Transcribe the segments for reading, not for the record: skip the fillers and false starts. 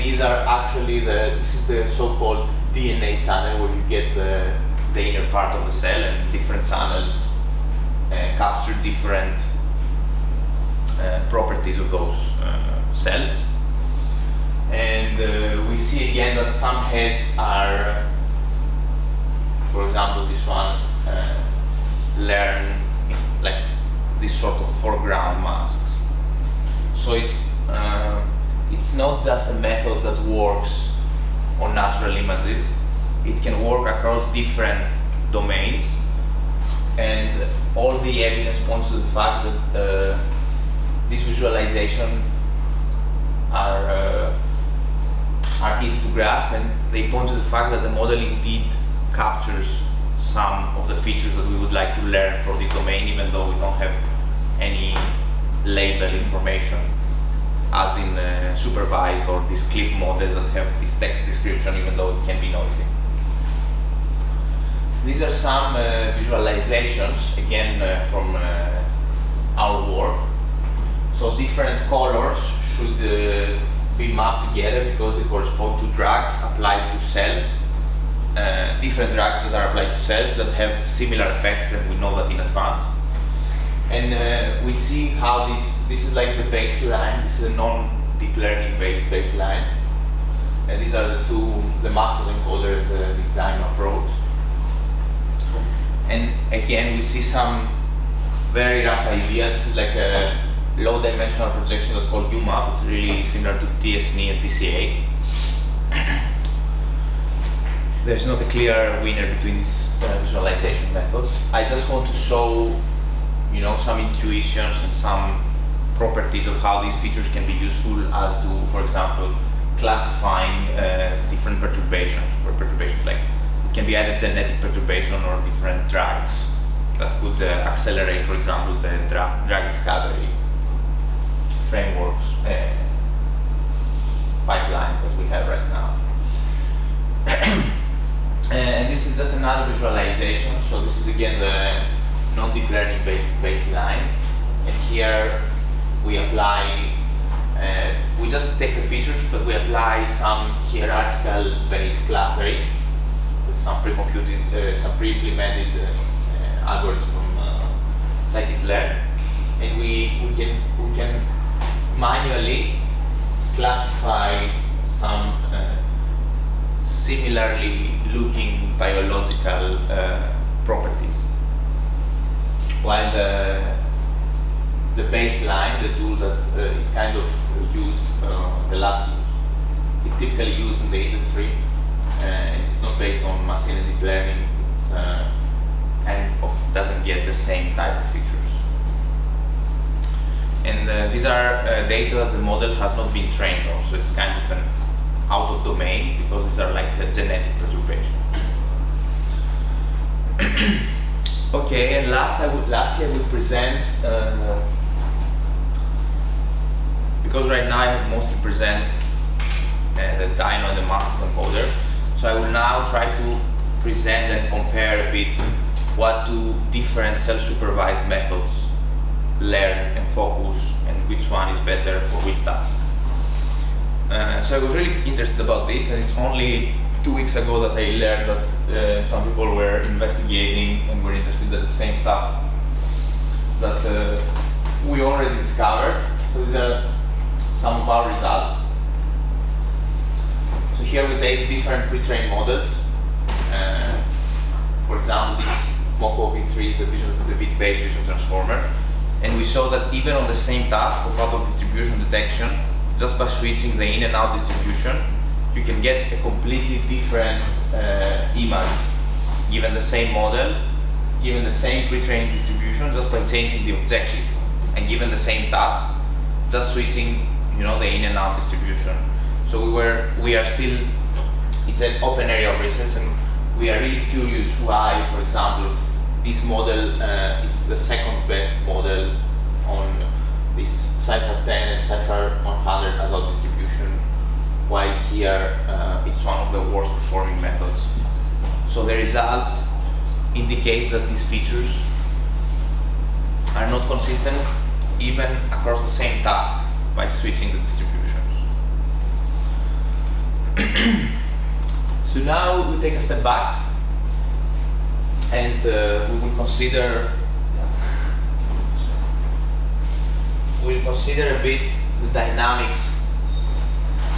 these are actually this is the so-called DNA channel, where you get the inner part of the cell, and different channels capture different properties of those cells. And we see again that some heads are, for example, this one learn like this sort of foreground masks. So it's not just a method that works on natural images. It can work across different domains, and all the evidence points to the fact that this visualization are easy to grasp, and they point to the fact that the model indeed captures some of the features that we would like to learn for this domain, even though we don't have any label information, as in supervised or these clip models that have this text description, even though it can be noisy. These are some visualizations, again from our work. So different colors should be mapped together because they correspond to drugs applied to cells, different drugs that are applied to cells that have similar effects, and we know that in advance. And we see how this is like the baseline. This is a non-deep learning based baseline, and these are the master encoder and this DIME approach. And again, we see some very rough idea. This is like a low dimensional projection that's called UMAP. It's really similar to TSNE and PCA. There's not a clear winner between these visualization methods. I just want to show, you know, some intuitions and some properties of how these features can be useful as to, for example, classifying different perturbations, or perturbations like it can be either genetic perturbation or different drugs that could accelerate, for example, the drug discovery frameworks, pipelines that we have right now. And this is just another visualization. So this is again the non-deep learning based baseline, and here we apply, we just take the features, but we apply some hierarchical based clustering with some pre-computed, some pre-implemented algorithms from scikit-learn, and we can manually classify some similarly looking biological properties, while the baseline, the tool that is kind of used, the last is typically used in the industry, and it's not based on machine and deep learning. It's kind of doesn't get the same type of features. And these are data that the model has not been trained on, so it's kind of an out of domain because these are like a genetic perturbation. Okay, and lastly I would present, because right now I mostly present the dyno and the master encoder, so I will now try to present and compare a bit what do different self-supervised methods learn and focus, and which one is better for which task. So I was really interested about this, and it's only 2 weeks ago that I learned that some people were investigating and were interested in the same stuff that we already discovered. So these are some of our results. So here we take different pre-trained models. For example, this Moco V3 is the ViT-based vision transformer, and we show that even on the same task of out-of-distribution detection, just by switching the in and out distribution, you can get a completely different image, given the same model, given the same pre-training distribution, just by changing the objective, and given the same task, just switching, you know, the in and out distribution. So we are still, it's an open area of research, and we are really curious why, for example, this model is the second best model on this Cypher 10 and Cypher 100 as out distribution, while here it's one of the worst performing methods. So the results indicate that these features are not consistent even across the same task by switching the distributions. So now we take a step back and we will consider a bit the dynamics,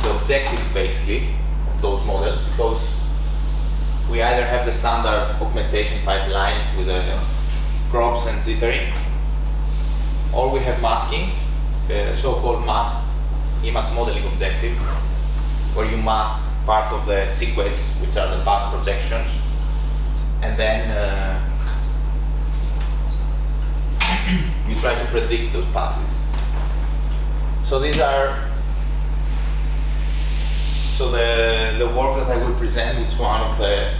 the objectives basically of those models, because we either have the standard augmentation pipeline with crops and jittering, or we have masking, the so-called masked image modeling objective, where you mask part of the sequence, which are the path projections, and then you try to predict those paths. So these are, so the work that I will present is one of the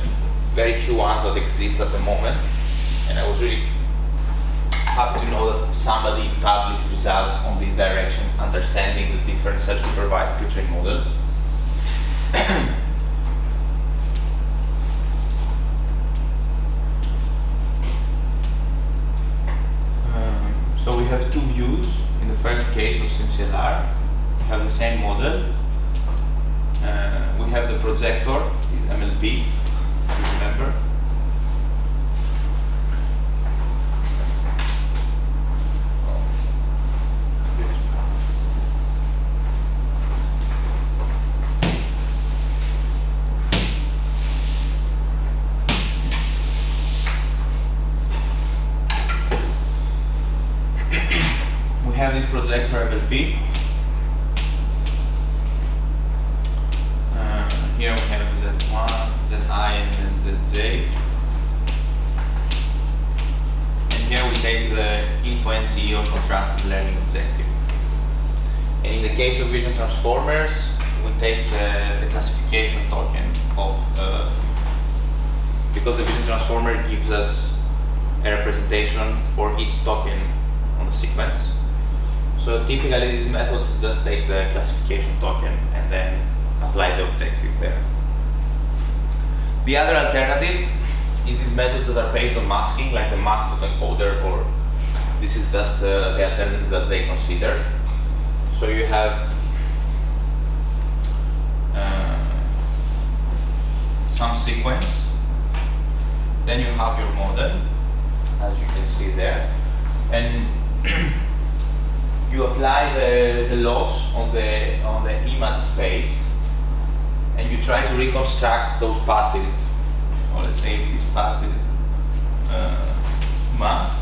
very few ones that exist at the moment, and I was really happy to know that somebody published results on this direction, understanding the different self-supervised pre-trained models. So we have two views. In the first case of SimCLR, we have the same model. We have the projector, is MLP, if you remember. We have this projector MLP. Here we have Z1, Zi, and then Zj. And here we take the info NC or contrastive learning objective. And in the case of vision transformers, we take the classification token of, because the vision transformer gives us a representation for each token on the sequence. So typically these methods just take the classification token and then apply the objective there. The other alternative is these methods that are based on masking, like the masked encoder, or this is just the alternative that they consider. So you have some sequence, then you have your model, as you can see there, and you apply the loss on the image space, and you try to reconstruct those patches. Or let's say these patches masked.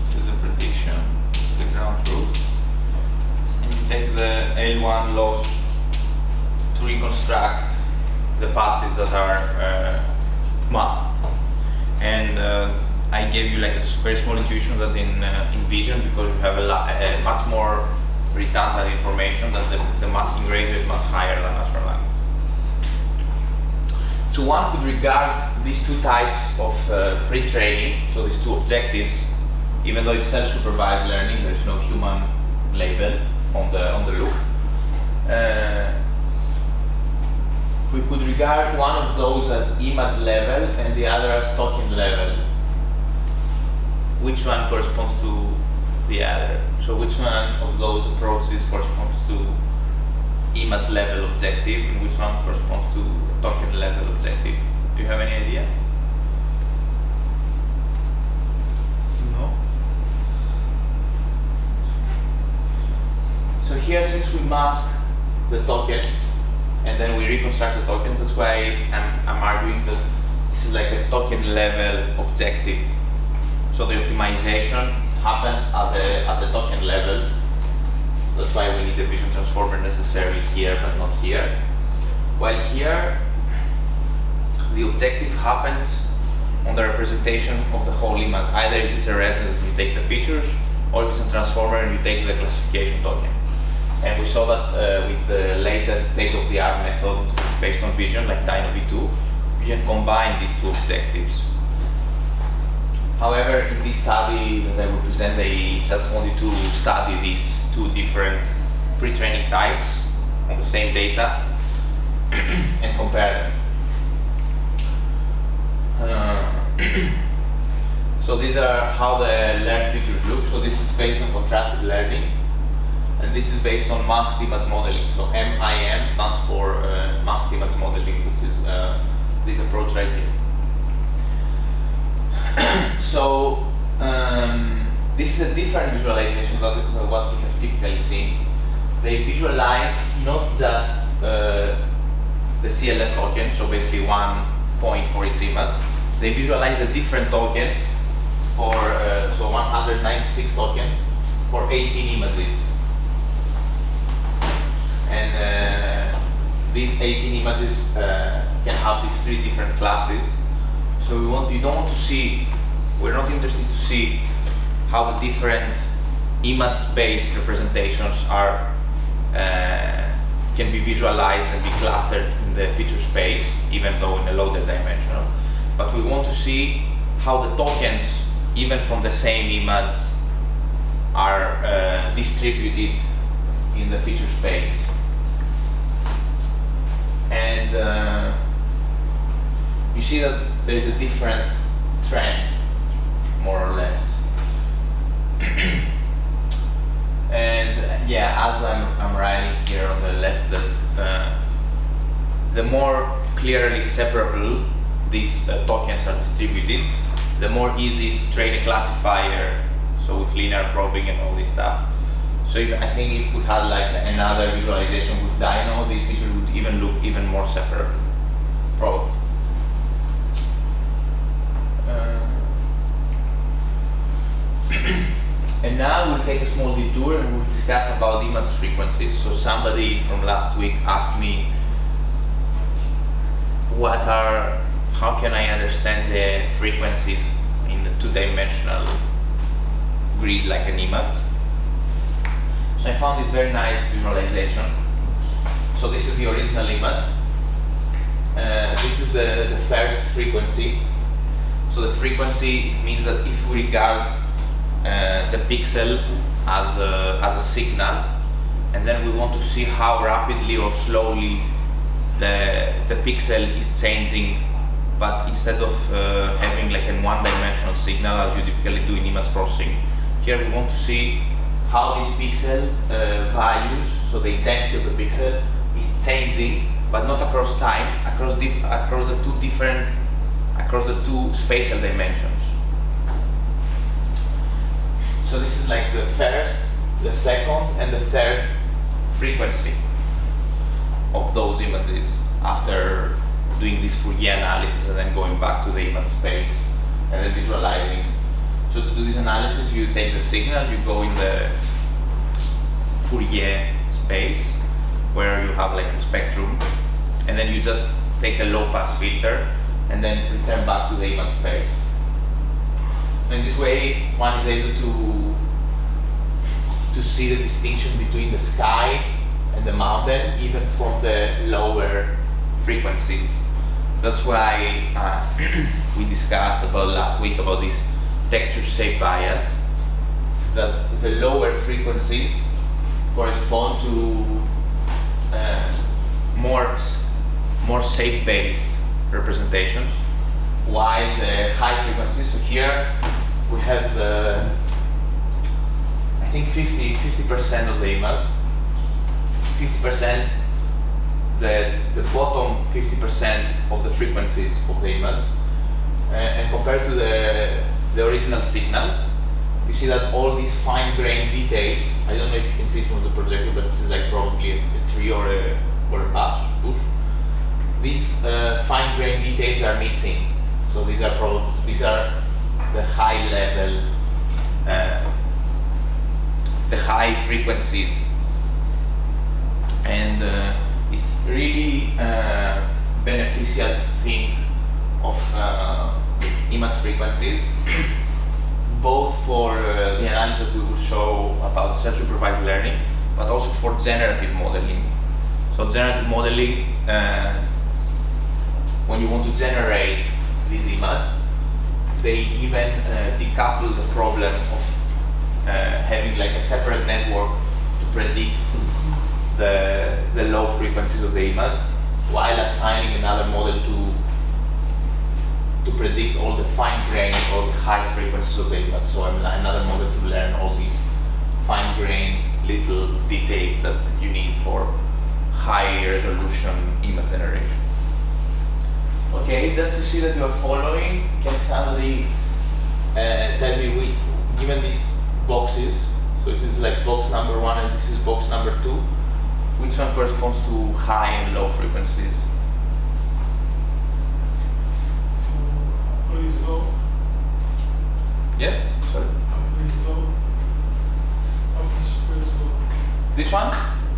This is the prediction, this is the ground truth, and you take the L1 loss to reconstruct the patches that are masked. And I gave you like a very small intuition that in vision, because you have a much more redundant information, that the masking ratio is much higher than natural language. So one could regard these two types of pre-training, so these two objectives, even though it's self-supervised learning, there is no human label on the loop. We could regard one of those as image level and the other as token level. Which one corresponds to the other? So which one of those approaches corresponds to image level objective and which one corresponds to token level objective? Do you have any idea? No? So here, since we mask the token and then we reconstruct the tokens, that's why I'm arguing that this is like a token level objective. So the optimization happens at the token level. That's why we need the vision transformer necessarily here but not here. While here, the objective happens on the representation of the whole image. Either if it's a resonance, you take the features, or if it's a transformer and you take the classification token. And we saw that with the latest state-of-the-art method based on vision, like DynoV2, you can combine these two objectives. However, in this study that I will present, they just wanted to study these two different pre-training types on the same data. and compare them. So these are how the learned features look. So this is based on contrasted learning, and this is based on masked image modeling. So MIM stands for masked image modeling, which is this approach right here. So this is a different visualization than what we have typically seen. They visualize not just the CLS token, so basically 1 point for each image. They visualize the different tokens for so 196 tokens for 18 images, and these 18 images can have these 3 different classes. So we don't want to see, we're not interested to see how the different image-based representations are can be visualized and be clustered in the feature space, even though in a loaded dimensional. But we want to see how the tokens, even from the same image, are distributed in the feature space. And you see that there is a different trend, more or less. And yeah, as I'm writing here on the left, that the more clearly separable these tokens are distributed, the more easy it is to train a classifier, so with linear probing and all this stuff. So I think if we had like another visualization with Dino, these features would even look even more separable, probably. And now we'll take a small detour and we'll discuss about image frequencies. So somebody from last week asked me, how can I understand the frequencies in the 2-dimensional grid like an image? So I found this very nice visualization. So this is the original image. This is the first frequency. So the frequency means that if we regard the pixel as a signal, and then we want to see how rapidly or slowly the pixel is changing, but instead of having like a 1-dimensional signal as you typically do in image processing, here we want to see how this pixel values, so the intensity of the pixel is changing, but not across time, across the two spatial dimensions. So this is like the first, the second, and the third frequency of those images after doing this Fourier analysis and then going back to the image space and then visualizing. So to do this analysis, you take the signal, you go in the Fourier space where you have like the spectrum, and then you just take a low pass filter and then return back to the image space. In this way, one is able to see the distinction between the sky and the mountain, even from the lower frequencies. That's why we discussed about last week about this texture shape bias, that the lower frequencies correspond to more shape-based representations, while the high frequencies, so here we have the, I think 50% of the image, 50%, the bottom 50% of the frequencies of the image, and compared to the original signal, you see that all these fine-grained details, I don't know if you can see it from the projector, but this is like probably a tree or a bush. These fine-grained details are missing. So these are the high level, the high frequencies, and it's really beneficial to think of image frequencies, both for the analysis that we will show about self-supervised learning, but also for generative modeling. So generative modeling, when you want to generate this image, they even decouple the problem of having like a separate network to predict the low frequencies of the image, while assigning another model to predict all the fine grain or the high frequencies of the image. So another model to learn all these fine grained little details that you need for high resolution image generation. Okay, just to see that you are following, can somebody tell me, given these boxes, so this is like box number 1 and this is box number 2, which one corresponds to high and low frequencies? Upper is low. Yes? Sorry? Upper is low. Upper super is low. This one?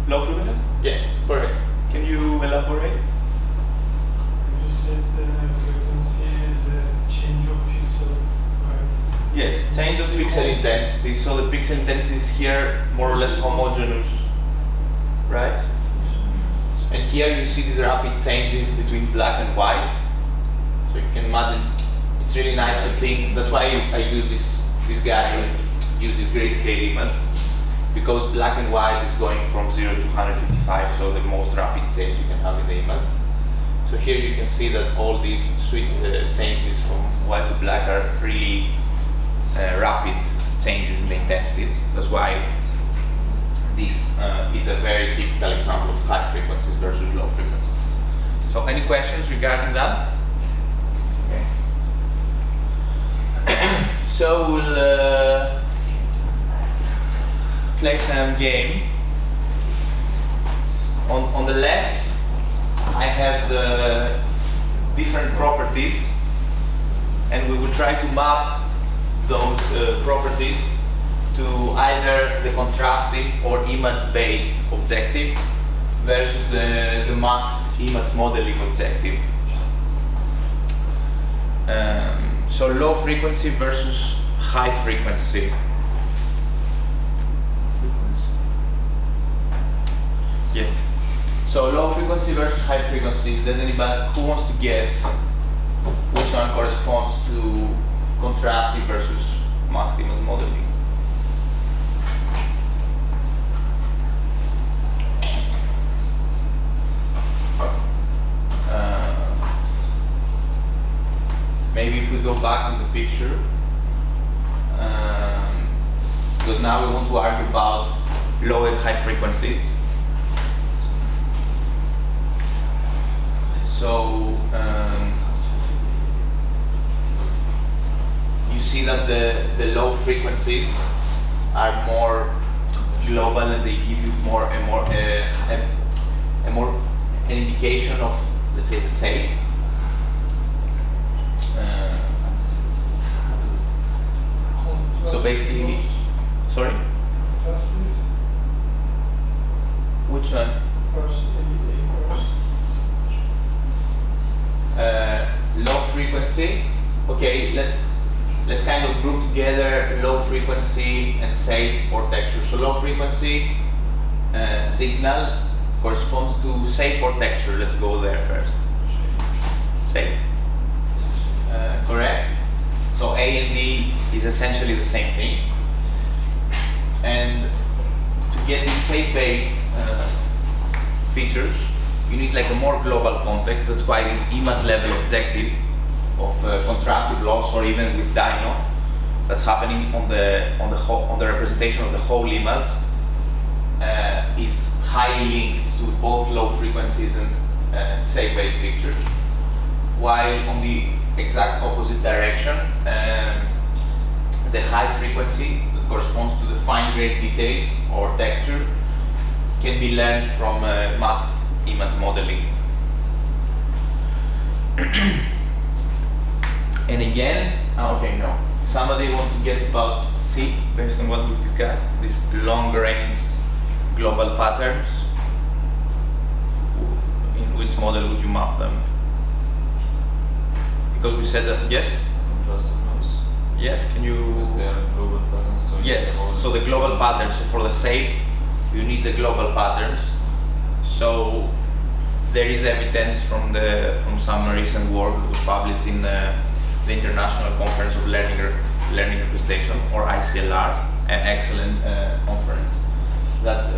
Low frequency? Yeah, correct. Can you elaborate? You said the frequency is a change of pixel, right? Yes, change of pixel intensity. So the pixel intensity is here more or less homogeneous, right? And here you see these rapid changes between black and white. So you can imagine, it's really nice to think. That's why I use this guy, use this grayscale image, because black and white is going from 0 to 155, so the most rapid change you can have in the image. So here you can see that all these changes from white to black are really rapid changes in the intensities. That's why this is a very typical example of high frequencies versus low frequencies. So any questions regarding that? Okay. So we'll play some game. On the left, I have the different properties, and we will try to map those properties to either the contrastive or image-based objective versus the masked image modeling objective. So low frequency versus high frequency. Yeah. So low frequency versus high frequency. Does anybody who wants to guess which one corresponds to contrastive versus masked image modeling? Maybe if we go back in the picture, because now we want to argue about low and high frequencies. So you see that the low frequencies are more global and they give you an indication of, let's say, the shape. So basically, sorry? Which one? Low frequency. Okay, let's kind of group together low frequency and shape or texture. So low frequency signal corresponds to shape or texture. Let's go there first. Shape. Correct. So A and D is essentially the same thing. And to get these shape-based features, you need like a more global context. That's why this image level objective of contrastive loss, or even with Dino, that's happening on the representation of the whole image, is highly linked to both low frequencies and shape-based features. While on the exact opposite direction, the high frequency that corresponds to the fine-grained details or texture can be learned from masked image modeling. And again, okay, no. Somebody want to guess about C based on what we discussed? These long-range global patterns. In which model would you map them? Because we said that, yes? Yes, can you? Because they are global patterns. So yes, so the global patterns. So for the shape, you need the global patterns. So there is evidence from some recent work that was published in the International Conference of Learning Representation, or ICLR, an excellent conference, that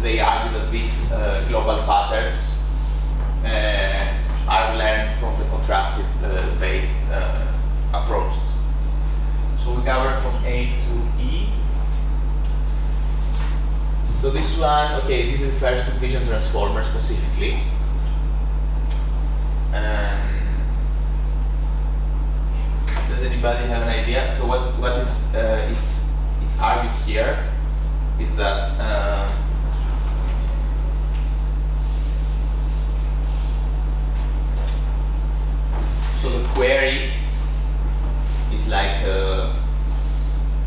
they argue that these global patterns approaches. So we cover from A to E. So this one, okay, this refers to vision transformer specifically. Does anybody have an idea? So what is it's argued here is that so the query is like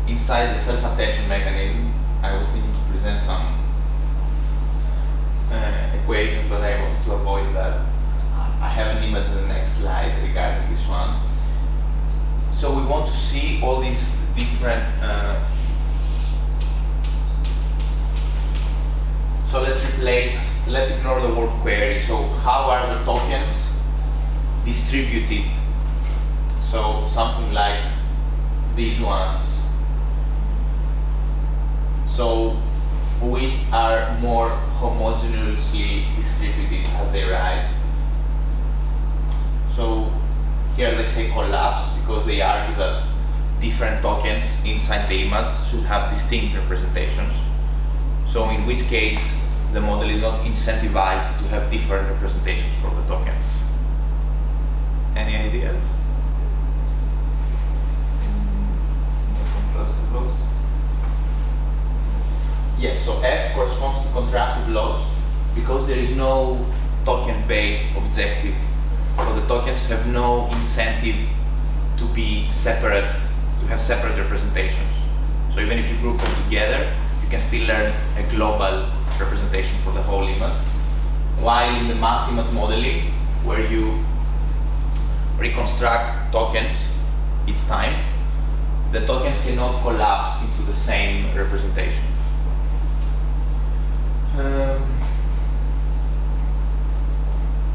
inside the self-attention mechanism. I was thinking to present some equations, but I wanted to avoid that. I have an image in the next slide regarding this one. So we want to see all these different. So let's ignore the word query. So how are the tokens distributed? So something like these ones. So which are more homogeneously distributed as they write. So here they say collapse because they argue that different tokens inside the image should have distinct representations. So in which case the model is not incentivized to have different representations for the tokens. Any ideas? Contrastive loss. Yes, so F corresponds to contrastive loss because there is no token-based objective. So the tokens have no incentive to be separate, to have separate representations. So even if you group them together, you can still learn a global representation for the whole image. While in the masked image modeling, where you reconstruct tokens each time, the tokens cannot collapse into the same representation.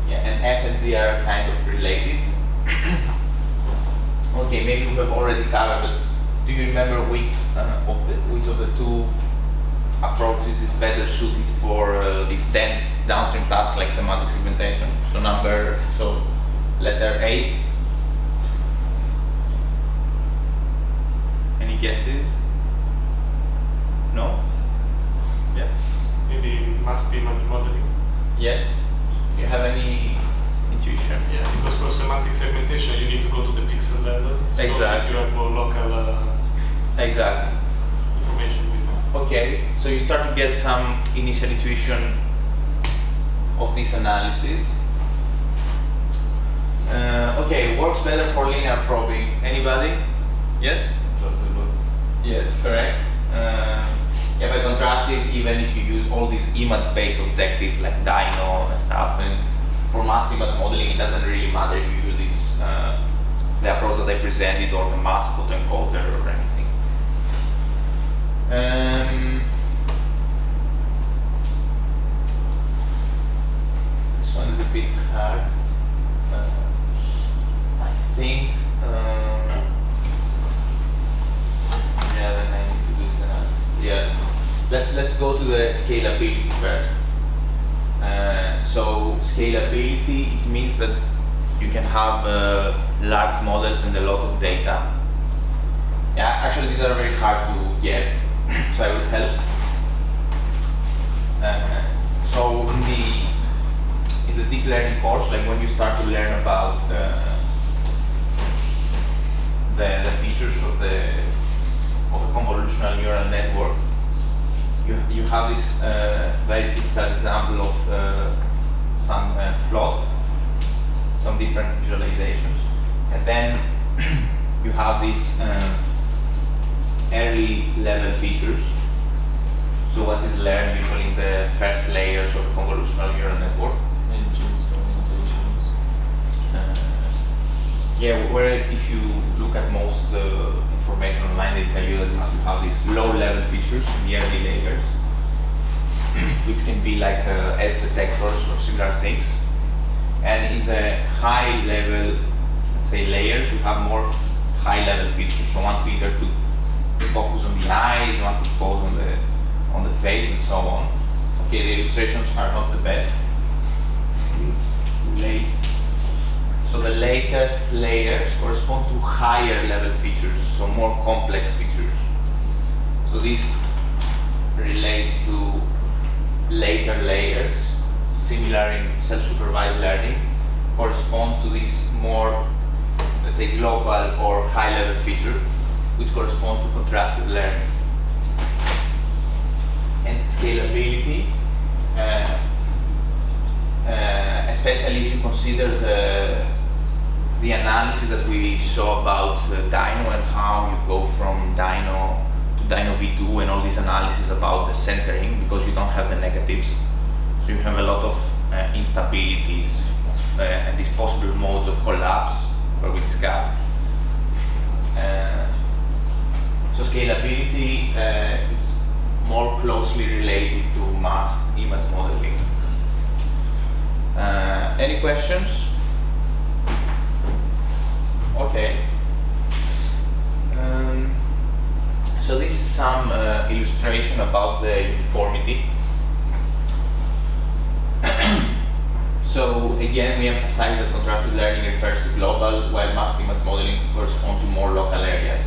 Yeah, and F and Z are kind of related. Okay, maybe we have already covered, but do you remember which of the two approaches is better suited for this dense downstream task like semantic segmentation? So letter 8. Any guesses? No? Yes? Maybe must be modeling. Yes? Do you have any intuition? Yeah, because for semantic segmentation you need to go to the pixel level. So Exactly. that you have more local Exactly. information. Okay, so you start to get some initial intuition of this analysis. Okay, works better for linear probing. Anybody? Yes? Contrastive loss. Yes, correct. Yeah, by contrastive, even if you use all these image-based objectives like Dino and stuff, and for masked image modeling, it doesn't really matter if you use this, the approach that I presented or the masked autoencoder or anything. This one is a bit hard. I think. Yeah, then I need to do that. Yeah, let's go to the scalability first. So scalability, it means that you can have large models and a lot of data. Yeah, actually these are very hard to guess, so I will help. So in the deep learning course, like when you start to learn about the features of a convolutional neural network, you have this very typical example of some plot, some different visualizations, and then you have these early level features. So what is learned usually in the first layers of a convolutional neural network. Engines, orientations. Yeah, where if you look at most information online, they tell you that you have these low-level features in the early layers, which can be like edge detectors or similar things. And in the high-level, let's say, layers, you have more high-level features. So one filter could focus on the eyes, one could focus on the face, and so on. Okay, the illustrations are not the best. Late. So the latest layers correspond to higher level features, so more complex features. So this relates to later layers, similar in self-supervised learning, correspond to these more, let's say, global or high-level features, which correspond to contrastive learning. And scalability, especially if you consider the analysis that we saw about Dino and how you go from Dino to Dino V2 and all these analysis about the centering, because you don't have the negatives. So you have a lot of instabilities and these possible modes of collapse where we discussed. So scalability is more closely related to masked image modeling. Any questions? Okay. So this is some illustration about the uniformity. So again, we emphasize that contrastive learning refers to global, while masked image modeling corresponds to more local areas.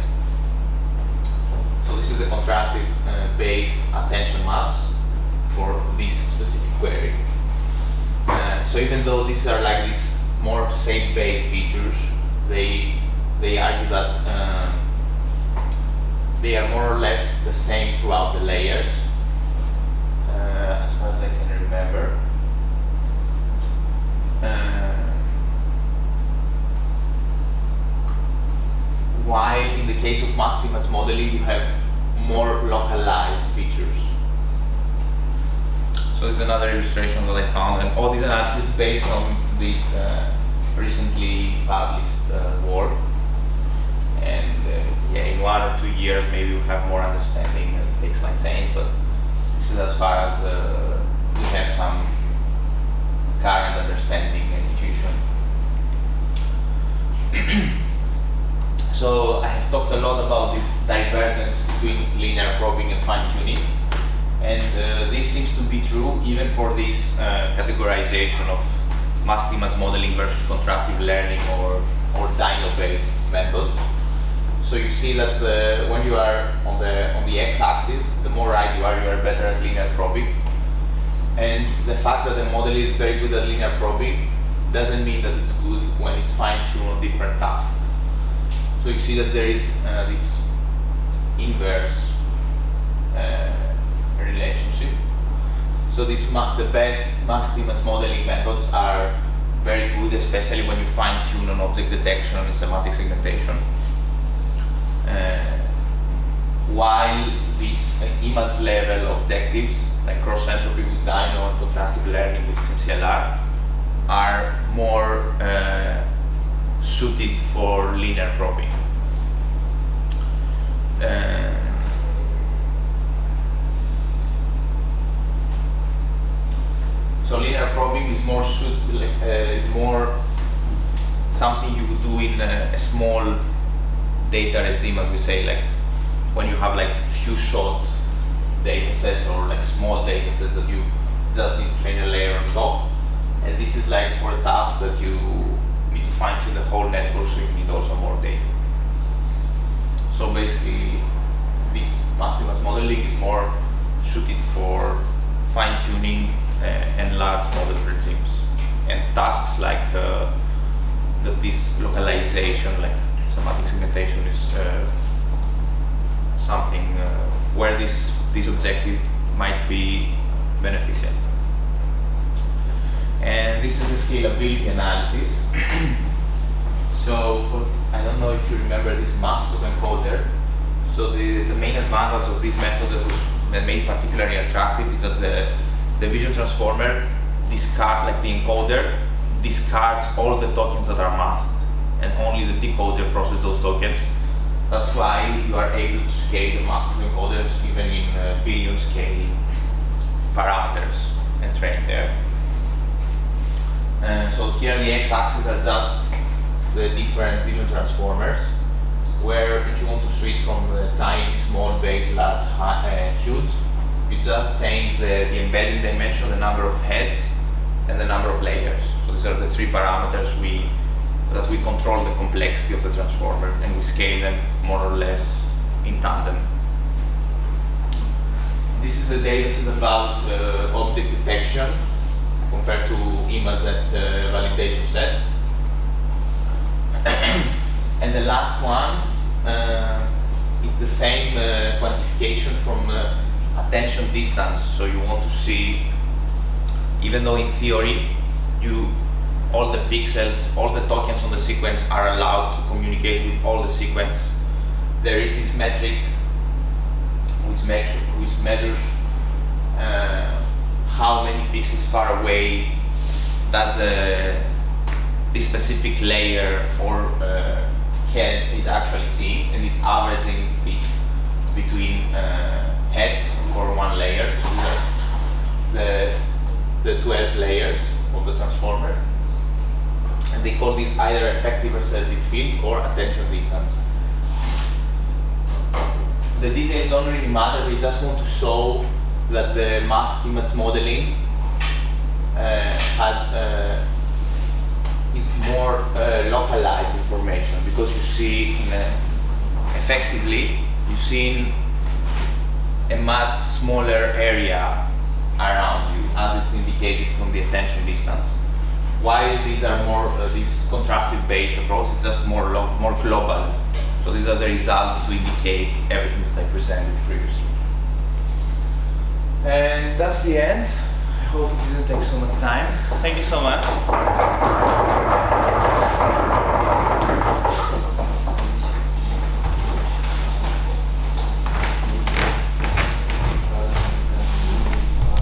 So this is the contrastive based attention maps for this specific query. So even though these are like these more shape-based features, they argue that they are more or less the same throughout the layers, as far as I can remember. While in the case of masked image modeling, you have more localized features. So this is another illustration that I found, and all these analysis is based on this recently published work. And yeah, in 1 or 2 years, maybe we'll have more understanding as things might change. But this is as far as we have some current understanding and intuition. So I have talked a lot about this divergence between linear probing and fine-tuning, and this seems to be true even for this categorization of masked image modeling versus contrastive learning or Dino-based methods. So you see that when you are on the x-axis, the more right you are better at linear probing. And the fact that the model is very good at linear probing doesn't mean that it's good when it's fine-tuned on different tasks. So you see that there is this inverse relationship. So the best masked image modeling methods are very good, especially when you fine-tune on object detection and semantic segmentation. While these image level objectives, like cross entropy with Dino and contrastive learning with SimCLR, are more suited for linear probing. So linear probing is more something you would do in a small data regime, as we say, like when you have like few short data sets or like small data sets that you just need to train a layer on top. And this is like for a task that you need to fine tune the whole network, so you need also more data. So basically, this masked image modeling is more suited for fine tuning and large model regimes. And tasks like that this localization, like semantic segmentation, is something where this objective might be beneficial. And this is the scalability analysis. So I don't know if you remember this mask encoder. So the main advantage of this method that made it particularly attractive is that the vision transformer like the encoder discards all the tokens that are masked, and only the decoder processes those tokens. That's why you are able to scale the masked encoders even in billion scale parameters and train there. So here the x-axis are just the different vision transformers, where if you want to switch from the tiny, small, base, large, huge, you just change the embedding dimension, the number of heads, and the number of layers. So these are the three parameters we that we control the complexity of the transformer and we scale them more or less in tandem. This is a dataset about object detection compared to ImageNet validation set. And the last one is the same quantification from attention distance. So you want to see, even though in theory all the pixels, all the tokens on the sequence are allowed to communicate with all the sequence, there is this metric which measures how many pixels far away does this specific layer or head is actually seen, and it's averaging this between heads for one layer, so the 12 layers of the transformer, and they call this either effective resolutive field or attention distance. The details don't really matter, we just want to show that the masked image modeling is more localized information, because you see effectively you see a much smaller area around you as it's indicated from the attention distance. While these are more this contrastive based approach is just more global. So these are the results to indicate everything that I presented previously. And that's the end. I hope it didn't take so much time. Thank you so much.